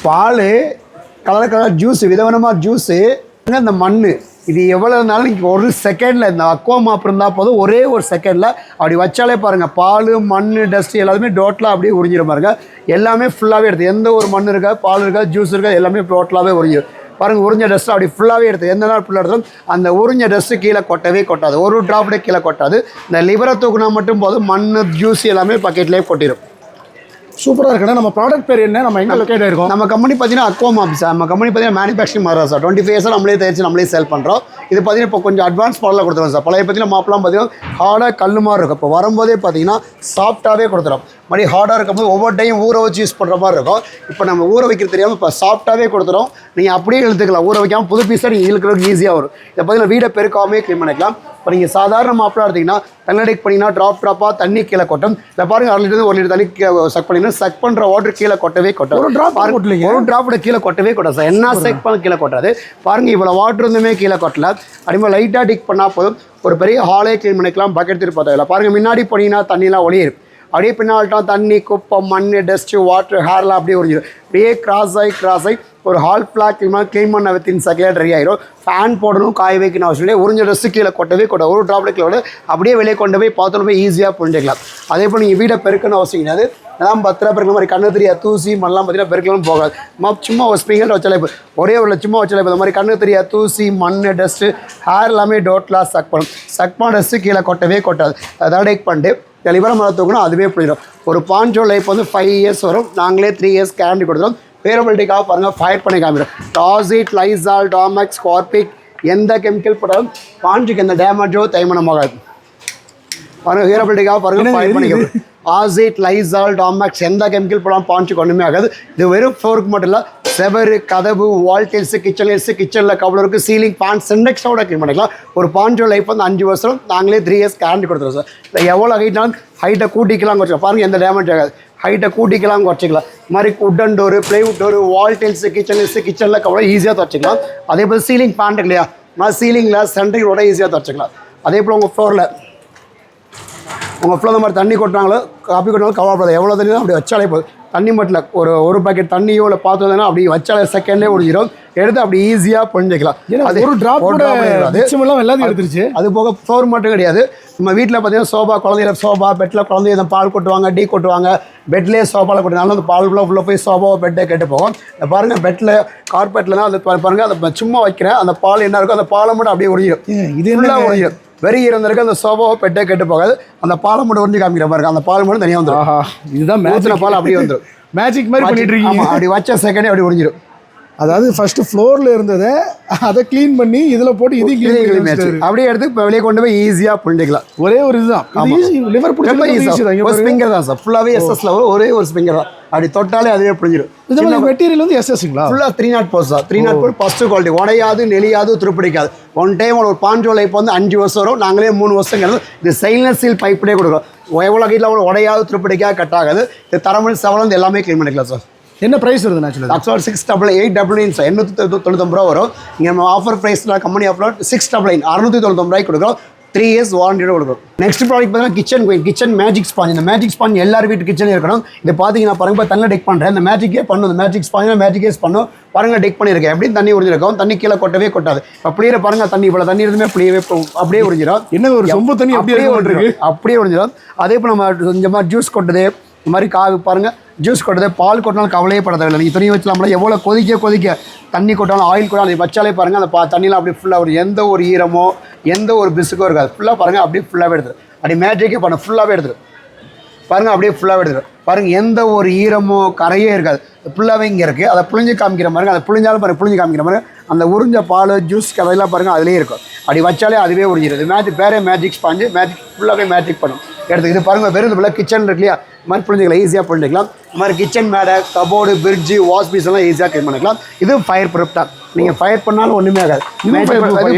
பால் colour colour juice விதவிதமாக juice இந்த மண் இது எவ்வளோ இருந்தாலும் நீங்கள் ஒரு செகண்டில் இந்த அக்வா மாப் இருந்தால் போதும் ஒரே ஒரு செகண்டில் அப்படி வச்சாலே பாருங்கள் பால் மண் டஸ்ட்டு எல்லாமே டோட்டலாக அப்படியே உறிஞ்சிடும் பாருங்க எல்லாமே ஃபுல்லாகவே எடுத்து எந்த ஒரு மண் இருக்கா பால் இருக்கா ஜூஸ் இருக்கா எல்லாமே டோட்டலாகவே உறிஞ்சிடும் பாருங்கள் உறிஞ்ச டஸ்ட்டு அப்படி ஃபுல்லாகவே எடுத்து எந்த நாள் ஃபுல்லாக எடுத்தாலும் அந்த உறிஞ்ச டஸ்ட்டு கீழே கொட்டவே கொட்டாது ஒரு ட்ராப்டே கீழே கொட்டாது இந்த லிவரை தூக்குனா மட்டும் போதும் மண் ஜூஸ் எல்லாமே பக்கெட்லேயே கொட்டிடும் சூப்பராக இருக்குண்ணா நம்ம ப்ராடக்ட் பேர் என்ன நம்ம எங்கே லொக்கேட் ஆயிருக்கோம் நம்ம கம்பெனி பார்த்தீங்கன்னா அக்வா மாப் சார் நம்ம கம்பெனி பார்த்தீங்கன்னா மேனுஃபேக்சரிங் மாதிரி சார் 25 இயர்ஸாக நம்மளே தயாரிச்சு நம்மளே சேல் பண்ணுறோம் இது பார்த்தீங்கன்னா இப்போ கொஞ்சம் அட்வான்ஸ் மாடலில் கொடுத்துருவோம் சார் பழைய பார்த்தீங்கன்னா மாப்லாம் பார்த்தீங்கன்னா ஹார்டாக கல் மாதிரி இருக்கும் இப்போ வரும்போதே பார்த்தீங்கன்னா சாஃப்ட்டாகவே கொடுத்துரும் மறுபடியும் ஹார்டாக இருக்கும்போது ஒவ்வொரு டைம் ஊற வச்சு யூஸ் பண்ணுற மாதிரி இருக்கும் இப்போ நம்ம ஊற வைக்கிறது தெரியாமல் இப்போ சாஃப்ட்டாகவே கொடுத்துரும் நீங்கள் அப்படியே இழுத்துக்கலாம் ஊற வைக்காமல் புது பீஸாக நீங்கள் இழுக்கிறதுக்கு ஈஸியாக வரும் இதை பார்த்தீங்கன்னா வீடை பெருக்காமே க்ளீன் பண்ணிக்கலாம் இப்போ நீங்கள் சாதாரண மாப்பிளாக எடுத்திங்கன்னா தண்ணடிக் பண்ணிங்கன்னா ட்ராப்பாக தண்ணி கீழே கொட்டும் இதை பாருங்கள் 1 லிட்டர் 1 லிட்டர் தண்ணி சக் பண்ணிங்கன்னா சக் பண்ணுற வாட்டர் கீழே கொட்டவே கொட்டும் ஒரு ட்ராப்போட கீழே கொட்டவே கொட்டும் சார் என்ன சக் பண்ண கீழே கொட்டாது பாருங்கள் இவ்வளோ வாட்டர் இருந்துமே கீழே கொட்டல அப்படிமா லைட்டாக டிக் பண்ணால் போதும் ஒரு பெரிய ஹாலே க்ளீன் பண்ணிக்கலாம் பக்கெட் திருப்பி பார்த்தா பாருங்கள் முன்னாடி போனீங்கன்னா தண்ணிலாம் ஒளியிருக்கு அப்படியே பின்னால்ட்டான் தண்ணி குப்பை மண் டஸ்ட்டு வாட்டர் ஹேர்லாம் அப்படியே உறிஞ்சிடும் அப்படியே கிராஸ் ஆகி ஒரு ஹால் ஃப்ளாக் க்ளீன் பண்ண வித்தின் செகண்ட் ரெடி ஆகிடும் ஃபேன் போடணும் காய வைக்கணும் அவசியம் இல்லை உறிஞ்ச ட்ரெஸ்ஸு கீழே கொட்டவே கொட்ட ஒரு ட்ராப்ல கீழே அப்படியே வெளியே கொண்டு போய் பார்த்தோன்னு போய் ஈஸியாக புரிஞ்சிக்கலாம் அதே போல் நீங்கள் வீடை பெருக்கணும் அவசியம் கிடையாது அதான் 10 ரூபா பெருக்கிற மாதிரி கண்ணு தெரியாது தூசி மண்ணெலாம் பார்த்தீங்கன்னா பெருக்கலாம் போகாது சும்மா ஒரு ஸ்ப்ரிங்கர் வச்சாலே ஒரே ஒரு சும்மா வச்சாலே இந்த மாதிரி கண்ணு தெரியாது தூசி மண் டஸ்ட்டு ஹேர் எல்லாமே டோட்டலாக சக் பண்ணும் சக் பண்ண டஸ்ட்டு கீழே கொட்டவே கொட்டாது அதை டேக் பண்ணிட்டு தெளிவான மழை தூக்கணும் அதுவே போயிடும் ஒரு பாஞ்சோ லைஃப் வந்து 5 இயர்ஸ் வரும் நாங்களே 3 இயர்ஸ் கேரண்டி கொடுத்துரும் வேரபிலிட்டிக்காக பாருங்கள் ஃபயர் பண்ணி காமிடும் டாசிட் லைசால் டாமேக்ஸ் கார்பிக் எந்த கெமிக்கல் போட்டாலும் பாஞ்சுக்கு எந்த டேமேஜோ தைமனமாகாது பாருங்கள் வேரபிலிட்டிக்காக பாருங்கள் ஃபயர் பண்ணி காமிடும் ஆசிட் லைசால் டாமேக்ஸ் எந்த கெமிக்கல் போடாமல் பாஞ்சுக்கு ஒன்றுமே ஆகாது இது வெறும் ஃப்ளோருக்கு மட்டும் இல்லை செவரு கதவு வால் டைல்ஸு கிச்சனில் கவுலருக்கு சீலிங் பேன் சிண்டெக்ஸோட க்ளீன் பண்ணிக்கலாம் ஒரு பாஞ்சோ லைஃப் வந்து 5 வருஷம் நாங்களே 3 இயர்ஸ் கேரண்டி கொடுத்துருவோம் சார் இல்லை எவ்வளோ ஹைட்னாலும் ஹைட்டை கூட்டிக்கலாம் குறைச்சிக்கலாம் பாருங்கள் எந்த டேமேஜ் ஆகாது ஹைட்டை கூட்டிக்கலாம் குறைச்சிக்கலாம் இது மாதிரி உட்டன் டோரு ப்ளைவுட் டோரு வால் டைல்ஸு கிச்சனில் கவுலர் ஈஸியாக துவச்சிக்கலாம் அதே போல் சீலிங் பேண்ட் இல்லையா மாதிரி சீலிங்கில் சென்ட்ரிங்கோட ஈஸியாக துவச்சிக்கலாம் அதே போல் உங்கள் ஃப்ளோரில் இந்த மாதிரி தண்ணி கொட்டினாங்களோ காப்பி கொட்டினாலும் கவலைப்படாது எவ்வளோ தண்ணி தான் அப்படி வச்சாலே போதும் தண்ணி மட்டும் ஒரு பாக்கெட் தண்ணியோ இல்லை பார்த்தோன்னா அப்படி வச்சாலே செகண்டே ஒழிஞ்சிடும் எடுத்து அப்படி ஈஸியாக புரிஞ்சிக்கலாம் அது ஒரு ட்ராப் எல்லாத்தையும் எடுத்துருச்சு அது போக ஃப்ளோர் மட்டும் கிடையாது நம்ம வீட்டில் பார்த்தீங்கன்னா சோபா குழந்தையில சோபா பெட்டில் குழந்தைய பால் கொட்டுவாங்க டீ கொட்டுவாங்க பெட்லேயே சோபாவில் கொட்டினாலும் அந்த பால் உள்ள போய் சோபாவை பெட்டை கெட்டு போகும் இந்த பாருங்கள் பெட்டில் கார்பெட்டில் தான் அது பாருங்கள் அதை சும்மா வைக்கிறேன் அந்த பால் என்ன இருக்கும் அந்த பாலை மட்டும் அப்படியே ஒழிஞ்சிடும் இது எல்லாம் ஒழிஞ்சிடும் வெறி இருந்திருக்கு அந்த சோபாவை பெட்டே கெட்டு போகாது அந்த பாலை மட்டும் உறிஞ்சி காமிக்கிற பாருங்க அந்த பால் மட்டும் தனியாக வந்துடும் இதுதான் மேட்சின பால் அப்படியே வந்துடும் மேஜிக் மாதிரி பண்ணிட்டு இருக்கீங்க அப்படி வச்ச செகண்டே அப்படி ஒழிஞ்சிடும் அதாவது ஃபர்ஸ்ட் ஃப்ளோரில் இருந்ததை அதை க்ளீன் பண்ணி இதில் போட்டு இது க்ளீன் அப்படியே எடுத்து இப்போ வெளியே கொண்டு போய் ஈஸியாக புரிஞ்சிக்கலாம் ஒரே ஒரு இதுதான் லிவர் ஒரு ஸ்பிங்கர் தான் சார் ஃபுல்லாகவே எஸ்எஸ்ல ஒரே ஒரு ஸ்பிங்கர் தான் அப்படி தொட்டாலே அதுவே புரிஞ்சிடும் இந்த மெட்டீரியல் வந்து எஸ்எஸ்ங்களா ஃபுல்லாக 304 சார் 304 ஃபர்ஸ்ட் குவாலிட்டி உடையாது நெளியாது துருப்பிடிக்காது ஒன் டைம் ஒரு பாஞ்சோ லைஃப் வந்து 5 வருஷம் வரும் நாங்களே 3 வருஷங்கிறது இது ஸ்டெயின்லெஸ் ஸ்டீல் பைப்லேயே கொடுக்குறோம் எவ்வளோ கீழே அவ்வளோ உடையாது துருப்பிடிக்காது கட் ஆகாது இது தரமல் செவலந்து எல்லாமே க்ளீன் பண்ணிக்கலாம் சார் என்ன ப்ரைஸ் வருது ஆக்சுவலி ஆக்சுவலாக 688 சார் 899 ரூபா வரும் இங்கே நம்ம ஆஃபர் ப்ரைஸில் கம்பெனி ஆஃபர் 688 699 கொடுக்குறோம் 3 இயர்ஸ் வாரண்டியோட கொடுக்கும் நெக்ஸ்ட் ப்ராடக்ட் பார்த்தீங்கன்னா கிச்சன் மேஜிக் ஸ்பாஞ்ச் இந்த மேஜிக் ஸ்பாஞ்ச் எல்லார் வீட்டு கிச்சன் இருக்கணும் இது பார்த்தீங்கன்னா பாருங்க இப்போ தண்ணி டெக் பண்ணுறேன் இந்த மேஜிக்கே பண்ணும் இந்த மேஜிக் ஸ்பாஞ்ச் மேஜிக்கேஸ் பண்ணும் பாருங்கள் டெக் பண்ணியிருக்கேன் எப்படியும் தண்ணி உறிஞ்சிருக்கும் தண்ணி கீழே கொட்டவே கொட்டாது இப்போ புளியிற பாருங்கள் தண்ணி இவ்வளோ தண்ணி இருந்துமே புளியவே அப்படியே உறிஞ்சிடும் என்ன ஒரு சொம்பு தண்ணி அப்படியே உறிஞ்சிடும் அதே இப்போ நம்ம கொஞ்சமாக ஜூஸ் கொட்டுது இந்த மாதிரி பாருங்கள் ஜூஸ் கொட்டுறது பால் கொட்டினாலும் கவலையே பட தேவையில்லை நீங்கள் துணி வச்சலாம்ல எவ்வளோ கொதிக்க தண்ணி கொட்டாலும் ஆயில் கொட்டாலும் அதை வச்சாலே பாருங்கள் அந்த தண்ணியில் அப்படியே ஃபுல்லாக ஒரு எந்த ஒரு ஈரமோ எந்த ஒரு பிசுக்கோ இருக்காது ஃபுல்லாக பாருங்கள் அப்படியே ஃபுல்லாகவே எடுத்துரு அப்படி மேஜிக்கே பண்ண ஃபுல்லாகவே எடுத்துரு பாருங்கள் அப்படியே ஃபுல்லாகவே எடுத்துரு பாருங்கள் எந்த ஒரு ஈரமோ கரையே இருக்காது ஃபுல்லாகவே இங்கே இருக்குது அதை புளிஞ்சு காமிக்கிற மாதிரி அதை புளிஞ்சாலும் பாருங்கள் புளிஞ்சு காமிக்கிற மாதிரி அந்த உறிஞ்ச பால் ஜூஸ் கதையெல்லாம் பாருங்கள் அதிலே இருக்கும் அப்படி வச்சாலே அதுவே உறிஞ்சிடுது வேறு மேஜிக் ஸ்பாஞ்சு மேஜிக் ஃபுல்லாகவே மேஜிக் பண்ணும் எடுத்து இது பாருங்கள் வெறும் இது கிச்சன் இருக்கு இல்லையா இது மாதிரி புரிஞ்சிக்கலாம் ஈஸியாக புரிஞ்சிக்கலாம் இது மாதிரி கிச்சன் மேடை கபோர்டு பிரிட்ஜு வாஷ் பீஸ் எல்லாம் ஈஸியாக க்ளீன் பண்ணிக்கலாம் இது ஃபயர் ப்ரூஃப் தான் நீங்கள் ஃபயர் பண்ணாலும் ஒன்றுமே ஆகாது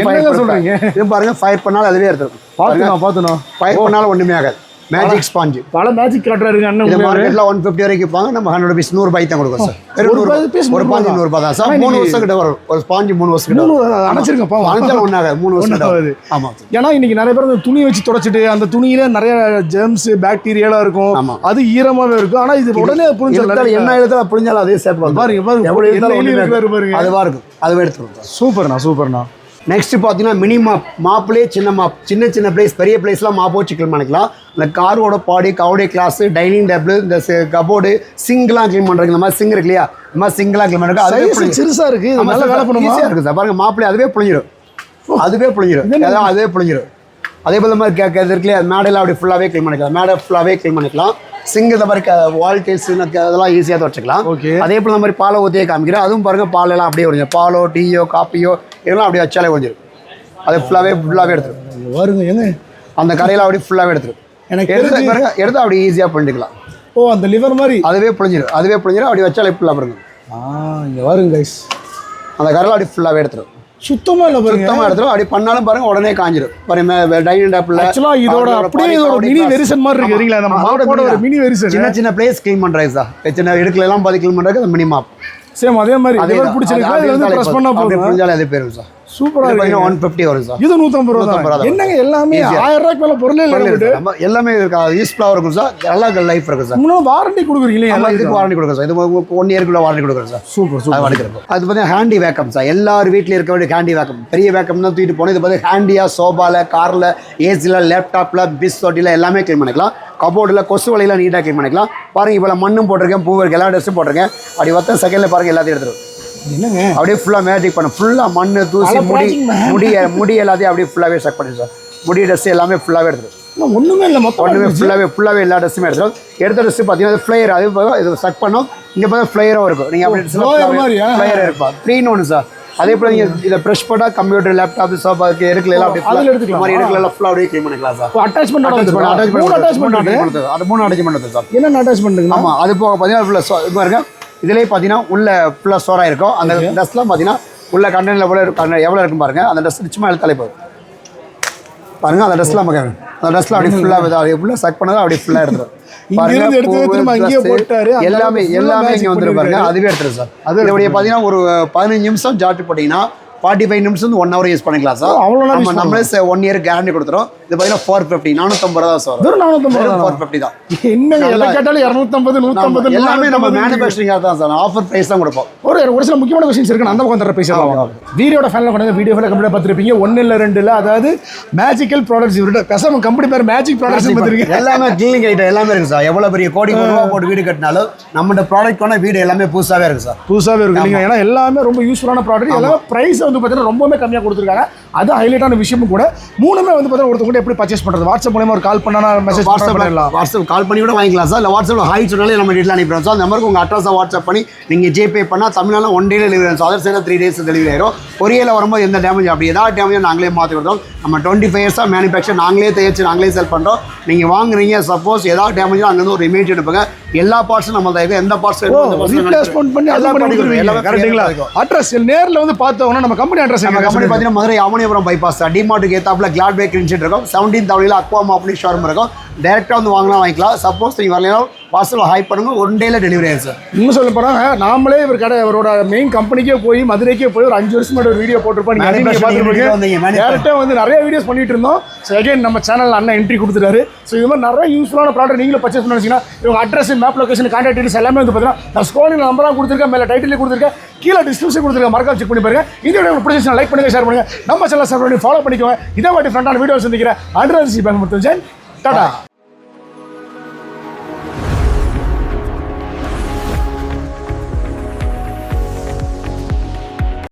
இது பாருங்கள் ஃபயர் பண்ணாலும் அதுவே எடுத்துருக்கும் பார்த்தோம் ஃபயர் பண்ணாலும் ஒன்றுமே ஆகாது மேஜிக் ஸ்பாஞ்சு. பல மேஜிக் காட்டுறாருங்க அண்ணன். இந்த மார்க்கெட்டில் 150 வரைக்கும் விற்பாங்க, நம்ம 100 rupees 100 ரூபாய்க்கு தான் கொடுக்கும் சார். ஒரு ஸ்பாஞ்சு 100 ரூபாய் தான் சார். 3 வருஷம் கிட்ட வரும் ஒரு ஸ்பாஞ்சு. 3 வருஷம் கிட்ட அணைச்சிருக்கப்பா அணைச்சாலும் ஒன்றாக 3 வருஷம் ஆகுது. ஆமாம். ஏன்னா இன்னைக்கு நிறைய பேர் அந்த துணி வச்சு தொடச்சிட்டு அந்த துணியில நிறைய ஜெர்ம்ஸ் பாக்டீரியாலாம் இருக்கும், அது ஈரமாவே இருக்கும். ஆனா இது உடனே புரிஞ்சாலும் என்ன எழுத்துல புரிஞ்சாலும் அதே சேர்த்து பாருங்க பாருங்க அதுவா இருக்கும், அதுவே எடுத்துருவோம். சூப்பர்ண்ணா. நெக்ஸ்ட் பார்த்தீங்கன்னா மினி மாப். மாப்லேயே சின்ன மாப், சின்ன சின்ன பிளேஸ், பெரிய பிளேஸ்லாம் மாப்போ வச்சு க்ளீன் பண்ணிக்கலாம். இந்த காரோட பாடி, கவுடே கிளாஸ், டைனிங் டேபிள், இந்த கபோர்டு, சிங்லாம் க்ளீன் பண்ணுறதுக்கு இந்த மாதிரி சிங் இருக்கு இல்லையா, இந்த மாதிரி சிங்லாம் க்ளீன் பண்ணுறது அதுவே சிறுசா இருக்கு. நல்ல வேலை பண்ணுமா இருக்குது சார். பாருங்க மாப்ளே அதுவே புளிஞ்சிடும். அதே போல மாதிரி கேட்கறது இருக்கு இல்லையா, மேடையில் அப்படி ஃபுல்லாகவே க்ளீன் பண்ணிக்கலாம். மேடை ஃபுல்லாகவே க்ளீன் பண்ணிக்கலாம். சிங்கு இந்த மாதிரி வால் டைல்ஸ் அதெல்லாம் ஈஸியாக துவச்சிக்கலாம். அதே போல் இந்த மாதிரி பாலை ஊற்றியே காமிக்கிறேன். அதுவும் பாருங்கள் பாலெல்லாம் அப்படியே ஒழிஞ்சிடும். பாலோ டீயோ காப்பியோ இதெல்லாம் அப்படியே வச்சாலே ஒழிஞ்சிடும். அது ஃபுல்லாகவே எடுத்துரும். வருங்க ஏங்க அந்த கடையில் அப்படியே ஃபுல்லாகவே எடுத்துரும். எனக்கு எடுத்து அப்படி ஈஸியாக பண்ணிக்கலாம். அந்த லிவர் மாதிரி அதுவே புழிஞ்சிடும். அப்படி வச்சாலே ஃபுல்லாக பாருங்க. இங்கே வருங்க கைஸ், அந்த கடையில் அப்படி ஃபுல்லாகவே எடுத்துரும். சுத்தமாக எடுத்துரும். அப்படி பண்ணாலும் பாருங்க உடனே காஞ்சிடும். பாருங்க டைனிங் டேபிள் இதோட அப்படியே இதோட மினி வெர்ஷன் மாதிரி இருக்கு சரிங்களா. நம்ம மாப்போட ஒரு மினி வெர்ஷன். சின்ன பிளேஸ் க்ளீன் பண்றாங்க சார். சின்ன இடத்துல எல்லாம் பாதி க்ளீன் பண்றாங்க அந்த மினி மாப். சேம் அதே மாதிரி அதே பிடிச்சிருக்கு. அதுல வந்து பிரஸ் பண்ணா போதும். புரிஞ்சாலே அதே பேர் சார். சூப்பரா இருக்கு. 150 வரும் சார். இது 150 ரூபாய் தான். என்னங்க எல்லாமே 1000 ரூபாய்க்கு மேல பொருளே இல்ல. நம்ம எல்லாமே இருக்கா. யூஸ்ஃபுல்லா இருக்கும் சார். நல்லா லைஃப் இருக்கு சார். இன்னும் வாரண்டி கொடுக்குறீங்களே. எல்லாம் இதுக்கு வாரண்டி கொடுக்குறோம் சார். இது 1 இயர்க்குள்ள வாரண்டி கொடுக்குறோம் சார். சூப்பர். அது வடிக்கிறோம். அது பார்த்தீங்கன்னா ஹேண்டி வேக்கம் சார். எல்லார் வீட்லயும் இருக்க வேண்டிய ஹேண்டி வேக்கம். பெரிய வேக்கம் தான் தூக்கிட்டு போனோம். இது பார்த்தீங்கன்னா ஹேண்டியா சோபால, கார்ல, ஏசில, லேப்டாப்ல, பிஸ் தொட்டில எல்லாமே க்ளீன் பண்ணிக்கலாம். கபோர்டில் கொசு வலையெல்லாம் நீட்டாக க்ளீன் பண்ணிக்கலாம். பாருங்க இப்போ மண்ணும் போட்டிருக்கேன், பூ இருக்கு, எல்லா ட்ரெஸ்ஸும் போட்டிருக்கேன். அப்படி 10 செகண்டில் பாருங்க எல்லாத்தையும் எடுத்துரும். என்னங்க அப்படியே ஃபுல்லாக மேஜிக் பண்ண ஃபுல்லாக மண் தூசி முடி எல்லாத்தையும் அப்படியே ஃபுல்லாகவே செக் பண்ணி சார். முடி ட்ரெஸ் எல்லாமே ஃபுல்லாகவே எடுத்துரும். ஒன்றுமே இல்லை, ஒன்றுமே ஃபுல்லாகவே எல்லா ட்ரெஸ்ஸுமே எடுத்துரும். எடுத்த ட்ரெஸ்ஸு பார்த்தீங்கன்னா ஃப்ளையர் அது இது செக் பண்ணோம். இங்கே பார்த்தா ஃப்ளையரும் இருக்கும். நீங்கள் அப்படி ஃப்ளையர் இருப்பா 3 1 சார். அதே போல் நீங்கள் இதை ப்ரெஷ் பண்ணால் கம்ப்யூட்டர், லேப்டாப், சோஃபாக்கு எடுக்கலாம். அப்படி அதில் எடுத்துக்கலாம். மாதிரி எடுக்கலாம் ஃபுல்லாக அப்படியே க்ளீன் பண்ணிக்கலாம் சார். அட்டாச்மெண்ட் அது 3 அட்டாச்மெண்ட் சார். என்ன அட்டாச்மெண்ட்? ஆமாம், அது போக பார்த்தீங்கன்னா ஃபுல்லாக இது பாருங்க. இதிலே பார்த்தீங்கன்னா உள்ள ஃபுல்லாக ஸ்டோராக இருக்கும். அந்த ட்ரெஸ்லாம் பார்த்தீங்கன்னா உள்ள கண்டெய்னர் எவ்வளோ இருக்கும் பாருங்க. அந்த ட்ரெஸ் நிச்சயமாக எடுத்தாலே போதும். பாருங்க அந்த ட்ரெஸ்லாம் பார்க்க அந்த ட்ரெஸ்லாம் அப்படியே ஃபுல்லாக செக் பண்ணதான் அப்படியே ஃபுல்லாக எடுத்துரும். எல்லாமே இங்கே வந்துட்டு பாருங்க. அதுவே எடுத்துரும் சார். அது பார்த்தீங்கன்னா ஒரு 15 நிமிஷம் ஜாட்டு போட்டிங்கன்னா 45 நிமிஷம் 1 hour யூஸ் பண்ணிக்கலாம் சார். அவ்வளோ நம்மளே 1 year கேரண்டி கொடுத்துரும். இது பார்த்தீங்கன்னா 450 450 தான் சார். 450 தான். என்ன எல்லாம் கேட்டாலும் 250 150 எல்லாமே நம்ம மேனுஃபேக்சரிங்காக தான் சார். ஆஃபர் ப்ரைஸ் தான் கொடுப்போம். ஒரு சில முக்கியமான கொஸ்டின்ஸ் இருக்கு. அந்த பக்கம் தர பேச வீடியோட ஃபேனில் கொண்டு வீடியோ ஃபுல்லாக கம்ப்ளீட் பார்த்துருப்பீங்க. 1 இல்லை 2 இல்லை, அதாவது மேஜிக்கல் ப்ராடக்ட்ஸ். இவர்கிட்ட பேசாம கம்பெனி பேர் மேஜிக் ப்ராடக்ட்ஸ் பார்த்துருக்கீங்க. எல்லாமே கிளீனிங் ஐட்டம் எல்லாமே இருக்கு சார். எவ்வளோ பெரிய கோடி ரூபா போட்டு வீடு கட்டினாலும் நம்மளோட ப்ராடக்ட் கொண்ட வீடு எல்லாமே புதுசாகவே இருக்கு சார். புதுசாகவே இருக்கு இல்லைங்க. ஏன்னா எல்லாமே ரொம்ப யூஸ்ஃபுல்லான ப்ராடக்ட். எல்லாமே ப்ரைஸ் வந்து பார்த்தீங்கன்னா ரொம்பவே கம்மியாக கொடுத்துருக்காங்க. அது ஹைலைட்டான விஷயமும் கூட. மூணுமே வந்து பார்த்தீங்கன்னா ஒருத்தவங்க எப்படி பர்ச்சேஸ் பண்ணுறது? வாட்ஸ்அப் மூலமா ஒரு கால் பண்ணா மெசேஜ் வாட்ஸ்அப் கால் பண்ணி கூட வாங்கிக்கலாம் சார். இல்லை வாட்ஸ்அப்பில் ஹாய் சொன்னாலே நம்ம டீட்டெயில் அனுப்பிடுவோம் சார். அந்த நம்பருக்கு உங்கள் அட்ரஸை வாட்ஸ்அப் பண்ணி நீங்கள் ஜிபே பண்ணால் தமிழ்நாட்டில் 1 day டெலிவரி ஆகும் சார். அதர் சைடில் 3 days டெலிவரி ஆயிரும். கொரியரில் வரும்போது எந்த டேமேஜ் அப்படி ஏதாவது டேமேஜ் நாங்களே மாற்றி கொடுத்தோம். நம்ம 25 years மேனுஃபேக்சர் நாங்களே தயாரிச்சு நாங்களே செல் பண்ணுறோம். நீங்கள் வாங்குறீங்க, சப்போஸ் ஏதாவது டேமேஜ் அங்கேருந்து ஒரு இமேஜ் எடுப்பாங்க. எல்லா பார்ட்ஸும் நம்ம தான் எந்த பார்ட்ஸ் ரீப்ளேஸ்மெண்ட் பண்ணி எல்லாம் கரெக்டுங்களா? அட்ரஸ் நேரில் வந்து பார்த்தோம்னா நம்ம கம்பெனி அட்ரஸ் பார்த்தீங்கன்னா மதுரை அவனியபுரம் பைபாஸ் டிமார்ட்டுக்கு ஏத்தாப்புல கிளாட் பேக் இன்ஸ்டியூட் இருக்கும். 17th அவனியில் அக்வாமா அப்படின்னு ஷோரூம் இருக்கும். டேரெக்டாக வந்து வாங்கிக்கலாம். சப்போஸ் நீங்கள் வரலாம் வாட்ஸ்அப்பில் ஹாய் பண்ணுங்க. 1 day டெலிவரி ஆயிடும் சார். இன்னும் சொல்ல போகிறாங்க நாமளே இவர் கடை அவரோட மெயின் கம்பெனிக்கே போய் மதுரைக்கே போய் ஒரு 5 வருஷம் ஒரு வீடியோ போட்டிருப்போம். டேரெக்டாக வந்து நிறைய வீடியோஸ் பண்ணிட்டு இருந்தோம். ஸோ அகைன் நம்ம சேனல் அண்ணன் என்ட்ரி கொடுத்துட்டாரு. ஸோ இது மாதிரி நிறைய யூஸ்ஃபுல்லான ப்ராடக்ட் நீங்களும் பர்ச்சேஸ் பண்ணி வச்சிங்கன்னா இவங்க address, map location, contact details எல்லாமே வந்து பார்த்தீங்கன்னா நான் ஸ்க்ரோலில் நம்பராக கொடுத்துருக்கேன், மேலே டைட்டில் கொடுத்துருக்கேன், கீழே டிஸ்கிரிப்ஷன் கொடுத்துருக்கேன். மறக்காம செக் பண்ணி பாருங்க. இந்த வீடியோ உங்களுக்கு பிடிச்சா லைக் பண்ணுங்க, ஷேர் பண்ணுங்க. நம்ம சேனல் சப்ஸ்கிரைப் பண்ணி ஃபாலோ பண்ணிக்கோங்க. இதே மாதிரி ஃப்ரெண்டான வீடியோ சந்திக்கிறேன். Address bank Tata.